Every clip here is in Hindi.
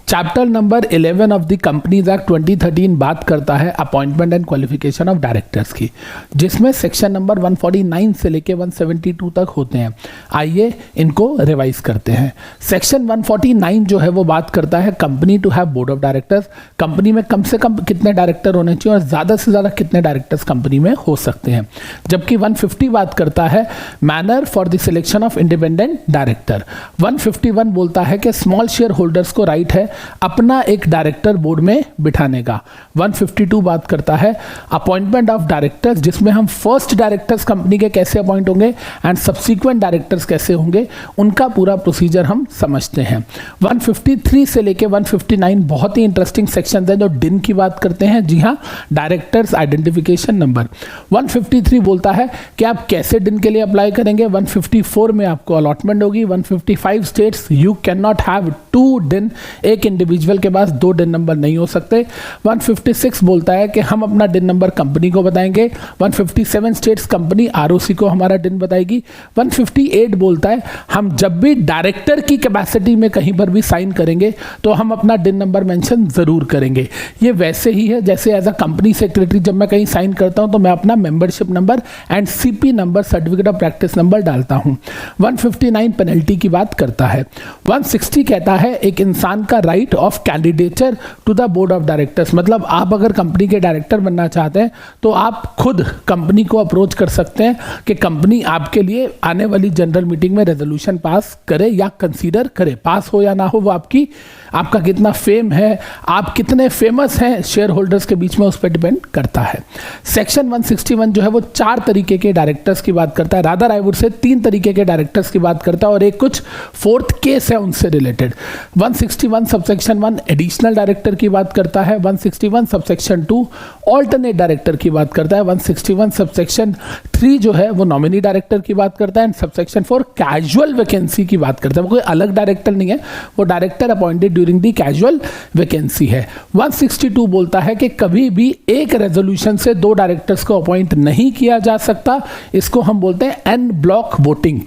Chapter number 11 of the companies act 2013 बात करता है appointment and qualification of directors की, जिसमें सेक्शन नंबर 149 से लेके 172 तक होते हैं। आइए इनको रिवाइज करते हैं। सेक्शन 149 जो है वो बात करता है company to have board of directors, company में कम से कम कितने डायरेक्टर होने चाहिए और ज़्यादा से ज़्यादा कितने डायरेक्टर्स कंपनी में हो सकते हैं। जबकि 150 बात करता है manner for the selection of independent director. 151 बोलता है कि स्मॉल शेयर होल्डर्स को राइट है अपना एक डायरेक्टर बोर्ड में बिठाने का। 152 बात करता है अपॉइंटमेंट ऑफ डायरेक्टर्स, जिसमें हम फर्स्ट डायरेक्टर्स कंपनी के कैसे अपॉइंट होंगे एंड सब्सिक्वेंट डायरेक्टर्स कैसे होंगे, उनका पूरा प्रोसीजर हम समझते हैं। 153 से लेके 159 बहुत ही इंटरेस्टिंग सेक्शन है जो डिन की बात करते हैं। जी हाँ, डायरेक्टर्स आइडेंटिफिकेशन नंबर। 153 बोलता है कि आप कैसे डिन के लिए अप्लाई करेंगे। 154 में आपको अलॉटमेंट होगी। 155 states you can not have 2 डिन, एक इंडिविजुअल के पास 2 डिन नंबर नहीं हो सकते। 156 बोलता है कि हम अपना डिन नंबर कंपनी को बताएंगे। 157 स्टेट्स कंपनी आरओसी को हमारा डिन बताएगी। 158 बोलता है हम जब भी डायरेक्टर की कैपेसिटी में कहीं पर भी साइन करेंगे तो हम अपना डिन नंबर मेंशन जरूर करेंगे। ये वैसे ही है जैसे एज अ कंपनी सेक्रेटरी जब मैं कहीं साइन करता हूं तो मैं अपना membership number and CP number, certificate of practice number डालता हूं। 159 पेनल्टी की बात करता है। 160 कहता है एक इंसान का right of candidature to the board of directors, मतलब आप अगर कंपनी के डायरेक्टर बनना चाहते हैं तो आप खुद कंपनी को अप्रोच कर सकते हैं कि कंपनी आपके लिए आने वाली जनरल मीटिंग में रेजोल्यूशन पास करे या कंसीडर करे। पास हो या ना हो वो आपका कितना फेम है, आप कितने फेमस हैं शेयर होल्डर्स के बीच में, उस पर डिपेंड करता है। सेक्शन 161 जो है वो 4 तरीके के डायरेक्टर्स की बात करता है। रादर आई वुड से 3 तरीके के डायरेक्टर्स की बात करता है और एक कुछ 4th केस है उनसे रिलेटेड। 161 सबसेक्शन 1 एडिशनल डायरेक्टर की बात करता है। 161 सबसेक्शन 2 ऑल्टरनेट डायरेक्टर की बात करता है। 161 सबसेक्शन 3 जो है वो नॉमिनी डायरेक्टर की बात करता है एंड सबसेक्शन 4 कैजुअल वैकेंसी की बात करता है। वो कोई अलग डायरेक्टर नहीं है, वो director appointed during the casual vacancy है। 162 बोलता है कि कभी भी एक रेजोल्यूशन से 2 डायरेक्टर्स को अपॉइंट नहीं किया जा सकता। इसको हम बोलते हैं एन ब्लॉक वोटिंग,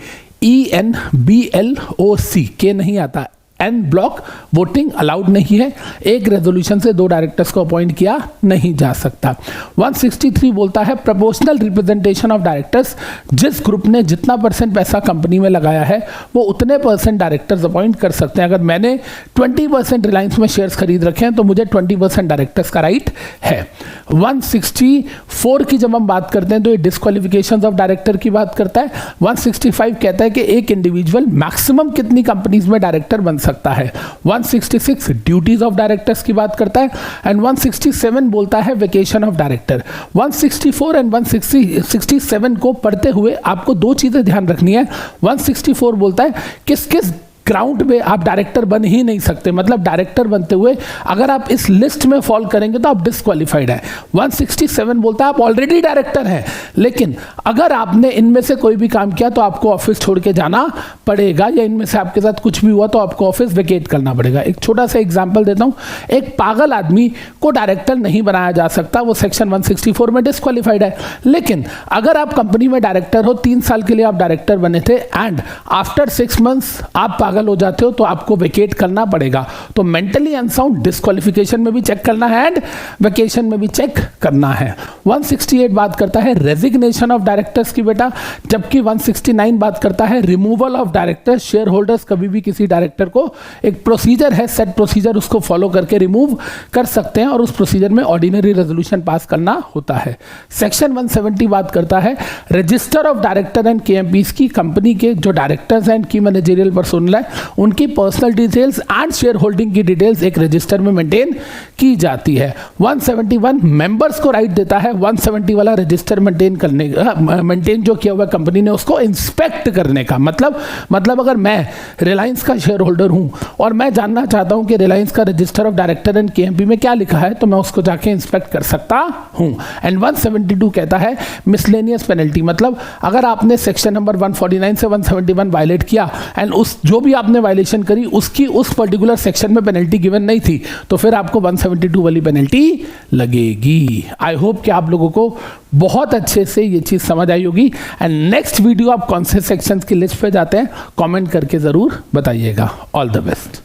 ENBLOC के नहीं आता, एन ब्लॉक वोटिंग अलाउड नहीं है। एक रेजोल्यूशन से 2 डायरेक्टर्स को अपॉइंट किया नहीं जा सकता। 163 बोलता है प्रोपोर्शनल रिप्रेजेंटेशन ऑफ डायरेक्टर्स, जिस ग्रुप ने जितना % पैसा कंपनी में लगाया है वो उतने % डायरेक्टर्स अपॉइंट कर सकते हैं। अगर मैंने 20% रिलायंस में शेयर्स खरीद रखे हैं तो मुझे 20% डायरेक्टर्स का राइट है। 164 की जब हम बात करते हैं तो ये डिस्क्वालिफिकेशन ऑफ डायरेक्टर की बात करता है। 165 कहता है कि एक इंडिविजुअल मैक्सिमम कितनी कंपनीज में डायरेक्टर बन सकता है। 166 ड्यूटीज ऑफ डायरेक्टर्स की बात करता है एंड 167 बोलता है वेकेशन ऑफ डायरेक्टर। 164 एंड 167 को पढ़ते हुए आपको 2 चीजें ध्यान रखनी है। 164 बोलता है किस किस ग्राउंड में आप डायरेक्टर बन ही नहीं सकते, मतलब डायरेक्टर बनते हुए अगर आप इस लिस्ट में फॉल करेंगे तो आप डिस्क्वालिफाइड है। 167 बोलता है आप ऑलरेडी डायरेक्टर हैं लेकिन अगर आपने इनमें से कोई भी काम किया तो आपको ऑफिस छोड़ के जाना पड़ेगा, या इनमें से आपके साथ कुछ भी हुआ तो आपको ऑफिस वेकेट करना पड़ेगा। एक छोटा सा एग्जाम्पल देता हूं, एक पागल आदमी को डायरेक्टर नहीं बनाया जा सकता, वो सेक्शन 164 में डिस्क्वालिफाइड है। लेकिन अगर आप कंपनी में डायरेक्टर हो, 3 साल के लिए आप डायरेक्टर बने थे एंड आफ्टर 6 मंथ्स आप पागल हो जाते हो तो आपको वेकेट करना पड़ेगा। तो मेंटली अनसाउंड डिस्क्वालिफिकेशन में भी चेक करना है एंड वेकेशन में भी चेक करना है। 168 बात करता है रेजिग्नेशन ऑफ डायरेक्टर्स की बेटा, जबकि 169 बात करता है removal of directors. Share holders कभी भी किसी डायरेक्टर को, एक प्रोसीजर है, सेट प्रोसीजर, उसको फॉलो करके रिमूव कर सकते हैं और उस प्रोसीजर में ऑर्डिनरी रेजोल्यूशन पास करना होता है। सेक्शन 170 बात करता है register of director and KMPs की, कंपनी के जो डायरेक्टर्स एंड की मैनेजरियल पर्सोनल है उनकी personal details and share holding की डिटेल्स एक रजिस्टर में मेंटेन की जाती है। 171 मेंबर्स को राइट देता है 170 वाला रजिस्टर मेंटेन जो किया हुआ कंपनी ने उसको इंस्पेक्ट करने का। मतलब अगर मैं रिलायंस का शेयर होल्डर हूं और मैं जानना चाहता हूं कि रिलायंस का register of director and KMP में क्या लिखा है तो मैं उसको जाके इंस्पेक्ट कर सकता हूं। एंड 172 कहता है मिसलेनियस पेनल्टी, मतलब अगर आपने सेक्शन नंबर 149 से 171 वायलेट किया एंड उस जो भी आपने वायलेशन करी उसकी उस पर्टिकुलर सेक्शन में पेनल्टी गिवन नहीं थी तो फिर आपको 172 वाली पेनल्टी लगेगी। आई होप कि आप लोगों को बहुत अच्छे से ये चीज समझ आई होगी। एंड नेक्स्ट वीडियो आप कौन से सेक्शंस की लिस्ट पे जाते हैं कमेंट करके जरूर बताइएगा। All the best.